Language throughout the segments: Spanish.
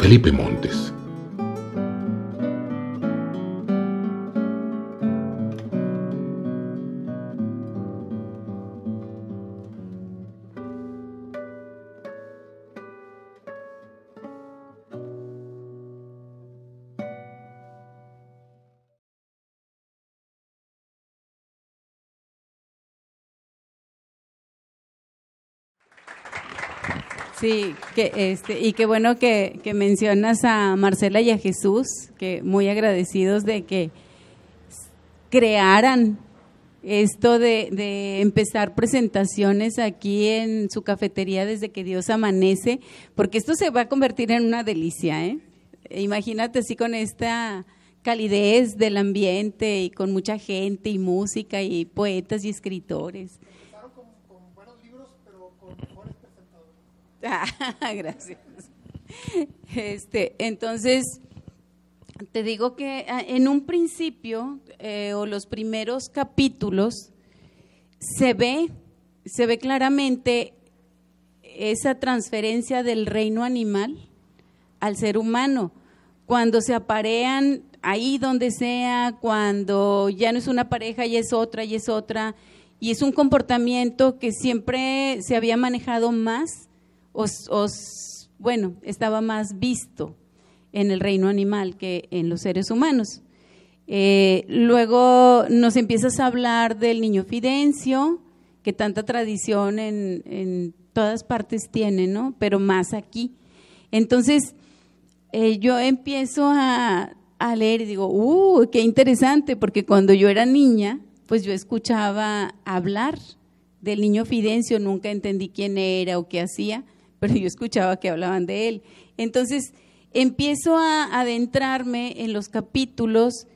Felipe Montes. Sí, y qué bueno que mencionas a Marcela y a Jesús, que muy agradecidos de que crearan esto de empezar presentaciones aquí en su cafetería desde que Dios amanece, porque esto se va a convertir en una delicia, ¿eh? Imagínate así con esta calidez del ambiente y con mucha gente y música y poetas y escritores. Con buenos libros, pero con mejores presentadores. Gracias. Entonces, te digo que en un principio o los primeros capítulos se ve claramente esa transferencia del reino animal al ser humano, cuando se aparean ahí donde sea, cuando ya no es una pareja y es otra, y es un comportamiento que siempre se había manejado más, estaba más visto en el reino animal que en los seres humanos. Luego nos empiezas a hablar del niño Fidencio, que tanta tradición en todas partes tiene, ¿no? Pero más aquí. Entonces, yo empiezo a leer y digo, qué interesante, porque cuando yo era niña, pues yo escuchaba hablar del niño Fidencio, nunca entendí quién era o qué hacía, pero yo escuchaba que hablaban de él. Entonces, empiezo a adentrarme en los capítulos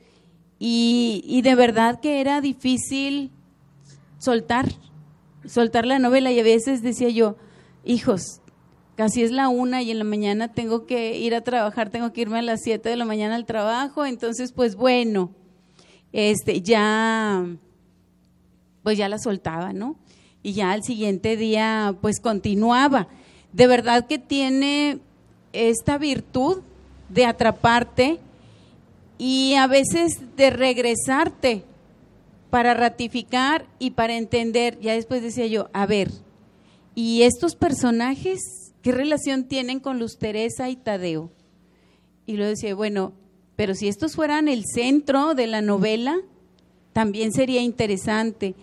y de verdad que era difícil soltar la novela, y a veces decía yo, hijos, casi es la 1 y en la mañana tengo que ir a trabajar, tengo que irme a las 7 de la mañana al trabajo, entonces pues bueno, ya la soltaba, ¿no? Y ya al siguiente día pues continuaba. De verdad que tiene esta virtud de atraparte y a veces de regresarte para ratificar y para entender. Ya después decía yo, a ver, ¿y estos personajes qué relación tienen con Luz Teresa y Tadeo? Y luego decía, bueno, pero si estos fueran el centro de la novela, también sería interesante.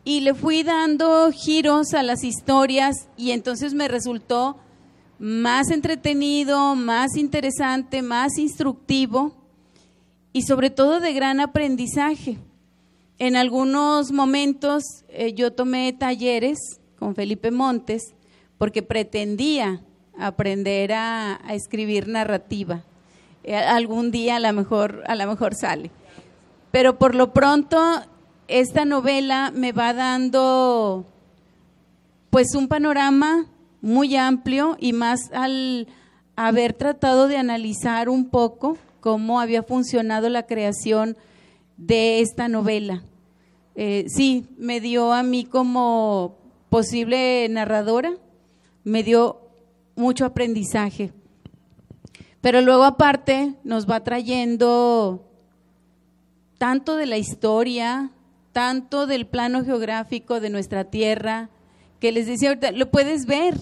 Y le fui dando giros a las historias y entonces me resultó más entretenido, más interesante, más instructivo y sobre todo de gran aprendizaje. En algunos momentos yo tomé talleres con Felipe Montes porque pretendía aprender a escribir narrativa. Algún día a lo mejor sale. Pero por lo pronto esta novela me va dando pues un panorama muy amplio y más al haber tratado de analizar un poco cómo había funcionado la creación de esta novela. Sí, me dio a mí como posible narradora, me dio mucho aprendizaje. Pero luego aparte nos va trayendo tanto de la historia, tanto del plano geográfico de nuestra tierra, que les decía ahorita, lo puedes ver.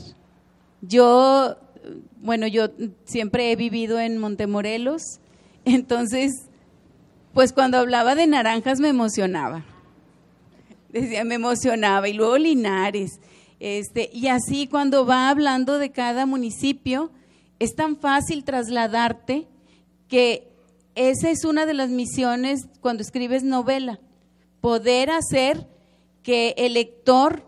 Yo siempre he vivido en Montemorelos, entonces, pues cuando hablaba de naranjas me emocionaba. Me emocionaba, y luego Linares, y así cuando va hablando de cada municipio, es tan fácil trasladarte que esa es una de las misiones cuando escribes novela, poder hacer que el lector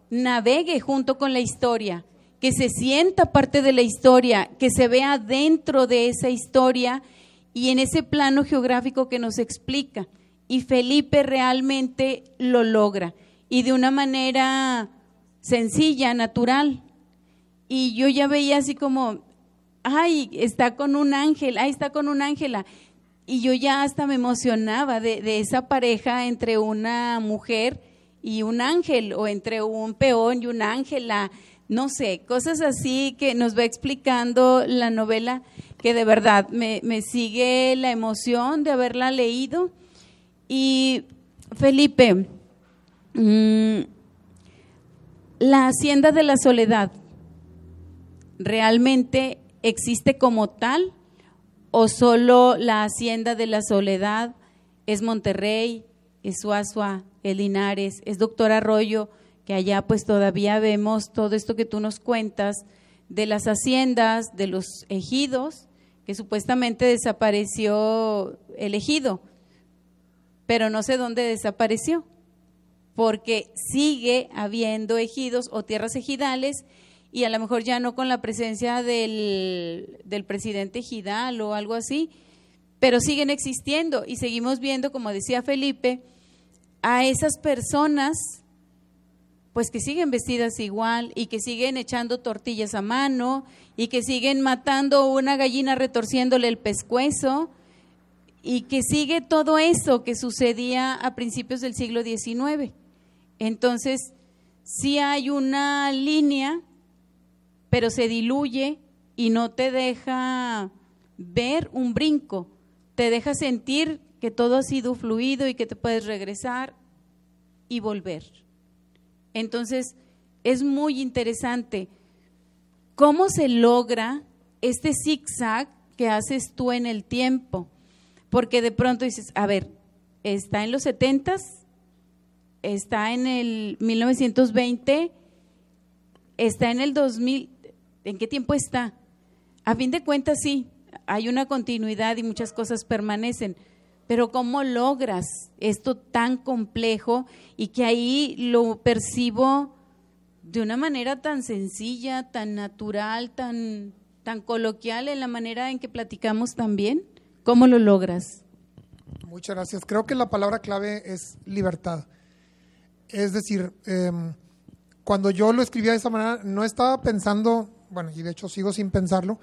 navegue junto con la historia, que se sienta parte de la historia, que se vea dentro de esa historia y en ese plano geográfico que nos explica. Y Felipe realmente lo logra y de una manera sencilla, natural. Y yo ya veía así como, está con un ángel, está con una ángela. Y yo ya hasta me emocionaba de esa pareja entre una mujer y un ángel, o entre un peón y una ángela, no sé, cosas así que nos va explicando la novela, que de verdad me sigue la emoción de haberla leído. Y Felipe, la Hacienda de la Soledad, ¿realmente existe como tal o solo la Hacienda de la Soledad es Monterrey, es Suazua, es Linares, es Doctor Arroyo, que allá pues todavía vemos todo esto que tú nos cuentas de las haciendas, de los ejidos, que supuestamente desapareció el ejido, pero no sé dónde desapareció, porque sigue habiendo ejidos o tierras ejidales y a lo mejor ya no con la presencia del presidente ejidal o algo así, pero siguen existiendo y seguimos viendo, como decía Felipe, a esas personas pues que siguen vestidas igual y que siguen echando tortillas a mano y que siguen matando una gallina retorciéndole el pescuezo y que sigue todo eso que sucedía a principios del siglo XIX. Entonces, sí hay una línea, pero se diluye y no te deja ver un brinco, te deja sentir que todo ha sido fluido y que te puedes regresar y volver. Entonces, es muy interesante cómo se logra este zigzag que haces tú en el tiempo, porque de pronto dices, a ver, está en los 70s, está en el 1920, está en el 2000, ¿en qué tiempo está? A fin de cuentas sí, hay una continuidad y muchas cosas permanecen, pero ¿cómo logras esto tan complejo y que ahí lo percibo de una manera tan sencilla, tan natural, tan coloquial en la manera en que platicamos también? ¿Cómo lo logras? Muchas gracias. Creo que la palabra clave es libertad. Es decir, cuando yo lo escribía de esa manera, no estaba pensando, bueno, y de hecho sigo sin pensarlo,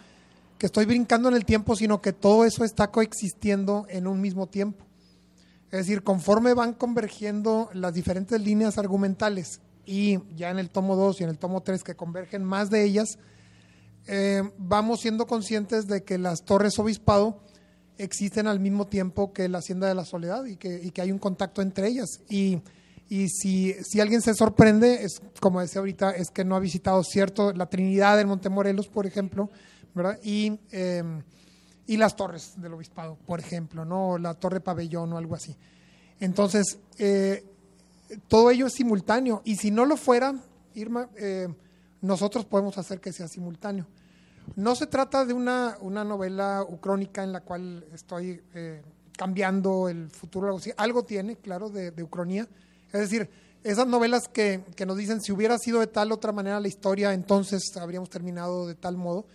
que estoy brincando en el tiempo, sino que todo eso está coexistiendo en un mismo tiempo. Es decir, conforme van convergiendo las diferentes líneas argumentales y ya en el tomo 2 y en el tomo 3 que convergen más de ellas, vamos siendo conscientes de que las Torres Obispado existen al mismo tiempo que la Hacienda de la Soledad y que hay un contacto entre ellas. Y si alguien se sorprende, es como decía ahorita, es que no ha visitado la Trinidad en Montemorelos, por ejemplo, ¿verdad? Y las torres del obispado, por ejemplo, ¿no? La Torre Pabellón o algo así. Entonces, todo ello es simultáneo. Y si no lo fuera, Irma, nosotros podemos hacer que sea simultáneo. No se trata de una novela ucrónica en la cual estoy cambiando el futuro. Algo tiene, claro, de ucronía. Es decir, esas novelas que nos dicen si hubiera sido de tal otra manera la historia, entonces habríamos terminado de tal modo.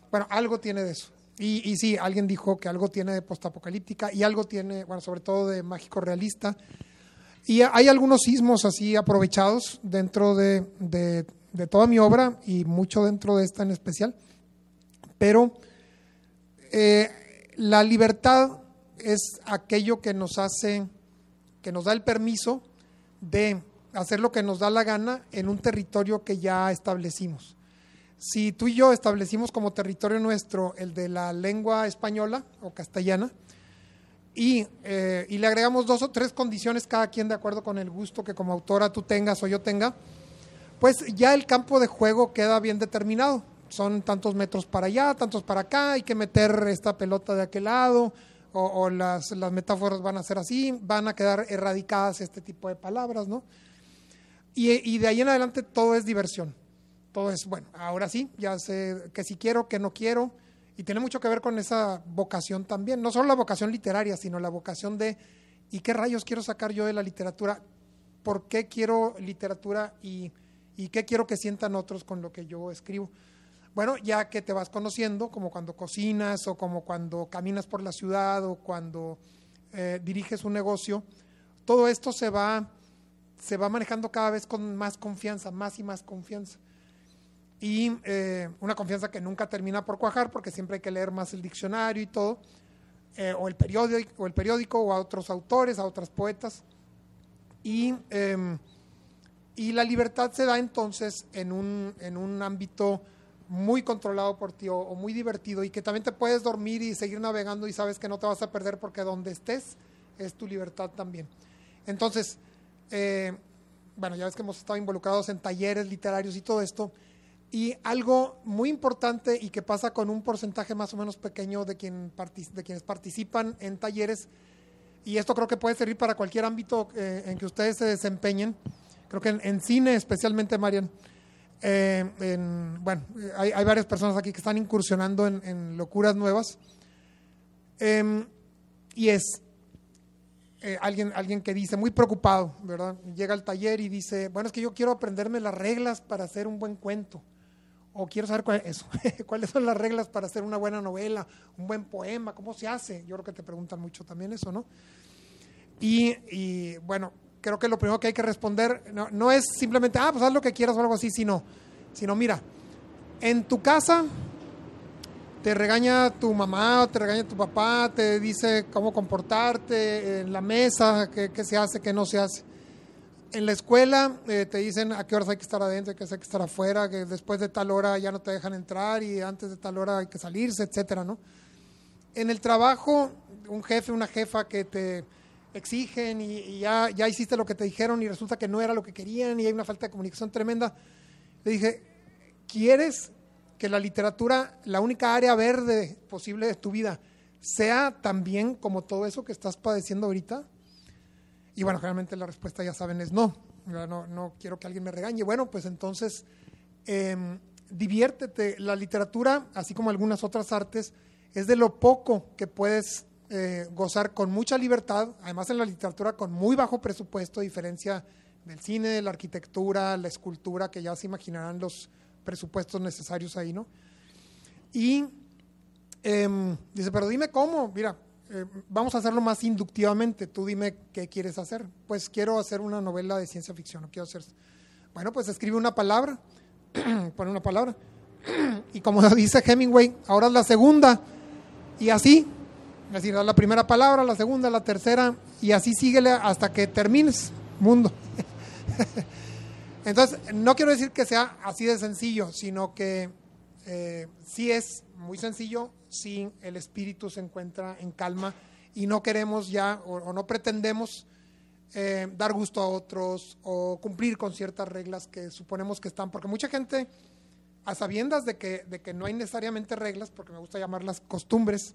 Bueno, algo tiene de eso. Y sí, alguien dijo que algo tiene de postapocalíptica y algo tiene, bueno, sobre todo de mágico realista. Y hay algunos sismos así aprovechados dentro de toda mi obra y mucho dentro de esta en especial. Pero la libertad es aquello que nos hace, que nos da el permiso de hacer lo que nos da la gana en un territorio que ya establecimos. Si tú y yo establecimos como territorio nuestro el de la lengua española o castellana y le agregamos 2 o 3 condiciones cada quien de acuerdo con el gusto que como autora tú tengas o yo tenga, pues ya el campo de juego queda bien determinado. Son tantos metros para allá, tantos para acá, hay que meter esta pelota de aquel lado o las metáforas van a ser así, van a quedar erradicadas este tipo de palabras, ¿no? Y de ahí en adelante todo es diversión. Todo es, bueno, ahora sí, ya sé que si quiero, que no quiero, y tiene mucho que ver con esa vocación también, no solo la vocación literaria, sino la vocación de, ¿y qué rayos quiero sacar yo de la literatura? ¿Por qué quiero literatura y qué quiero que sientan otros con lo que yo escribo? Bueno, ya que te vas conociendo, como cuando cocinas o como cuando caminas por la ciudad o cuando diriges un negocio, todo esto se va manejando cada vez con más confianza, más y más confianza. Y una confianza que nunca termina por cuajar porque siempre hay que leer más el diccionario y todo, o el periódico o a otros autores, a otras poetas. Y la libertad se da entonces en un ámbito muy controlado por ti o muy divertido, y que también te puedes dormir y seguir navegando y sabes que no te vas a perder porque donde estés es tu libertad también. Entonces, bueno, ya ves que hemos estado involucrados en talleres literarios y todo esto, y algo muy importante y que pasa con un porcentaje más o menos pequeño de quienes participan en talleres, y esto creo que puede servir para cualquier ámbito en que ustedes se desempeñen, creo que en cine especialmente, Marian, bueno, hay varias personas aquí que están incursionando en locuras nuevas, y es alguien que dice, muy preocupado, ¿verdad? Llega al taller y dice, bueno, es que yo quiero aprenderme las reglas para hacer un buen cuento, o quiero saber cuáles son las reglas para hacer una buena novela, un buen poema, cómo se hace. Yo creo que te preguntan mucho también eso, ¿no? Y bueno, creo que lo primero que hay que responder no es simplemente, pues haz lo que quieras o algo así, sino mira, en tu casa te regaña tu mamá, te regaña tu papá, te dice cómo comportarte en la mesa, qué se hace, qué no se hace. En la escuela te dicen a qué horas hay que estar adentro, a qué horas hay que estar afuera, que después de tal hora ya no te dejan entrar y antes de tal hora hay que salirse, etcétera, ¿no? En el trabajo, un jefe, una jefa que te exigen y ya hiciste lo que te dijeron y resulta que no era lo que querían y hay una falta de comunicación tremenda. Le dije, ¿quieres que la literatura, la única área verde posible de tu vida, sea también como todo eso que estás padeciendo ahorita? Y bueno, generalmente la respuesta, ya saben, es no. No quiero que alguien me regañe. Bueno, pues entonces diviértete. La literatura, así como algunas otras artes, es de lo poco que puedes gozar con mucha libertad, además en la literatura con muy bajo presupuesto, a diferencia del cine, de la arquitectura, la escultura, que ya se imaginarán los presupuestos necesarios ahí, ¿no? Y dice, pero dime cómo, mira, vamos a hacerlo más inductivamente, tú dime qué quieres hacer. Pues quiero hacer una novela de ciencia ficción, no quiero hacer, bueno, pues escribe una palabra, pone una palabra, y como dice Hemingway, ahora es la segunda, y así, es decir, la primera palabra, la segunda, la tercera, y así síguele hasta que termines, mundo. Entonces, no quiero decir que sea así de sencillo, sino que sí es muy sencillo si el espíritu se encuentra en calma y no queremos ya o no pretendemos dar gusto a otros o cumplir con ciertas reglas que suponemos que están, porque mucha gente, a sabiendas de que no hay necesariamente reglas, porque me gusta llamarlas costumbres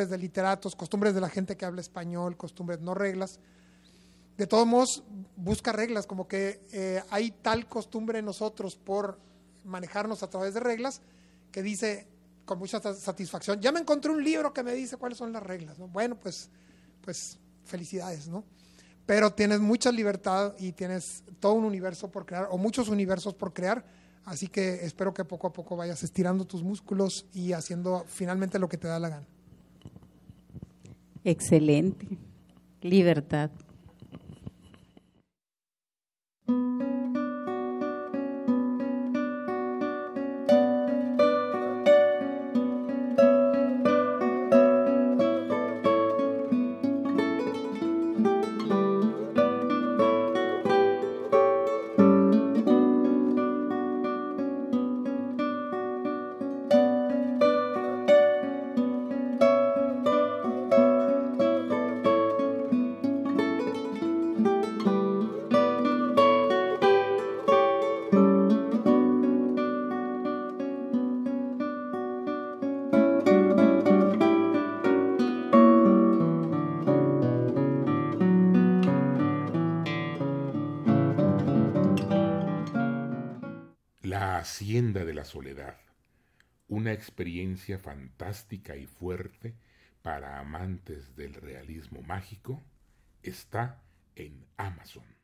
de literatos, costumbres de la gente que habla español, costumbres, no reglas, de todos modos busca reglas, como que hay tal costumbre en nosotros por manejarnos a través de reglas que dice con mucha satisfacción, ya me encontré un libro que me dice cuáles son las reglas, ¿no? Bueno, pues felicidades, ¿no? Pero tienes mucha libertad y tienes todo un universo por crear, o muchos universos por crear, así que espero que poco a poco vayas estirando tus músculos y haciendo finalmente lo que te da la gana. Excelente. Libertad. La Hacienda de la Soledad, una experiencia fantástica y fuerte para amantes del realismo mágico, está en Amazon.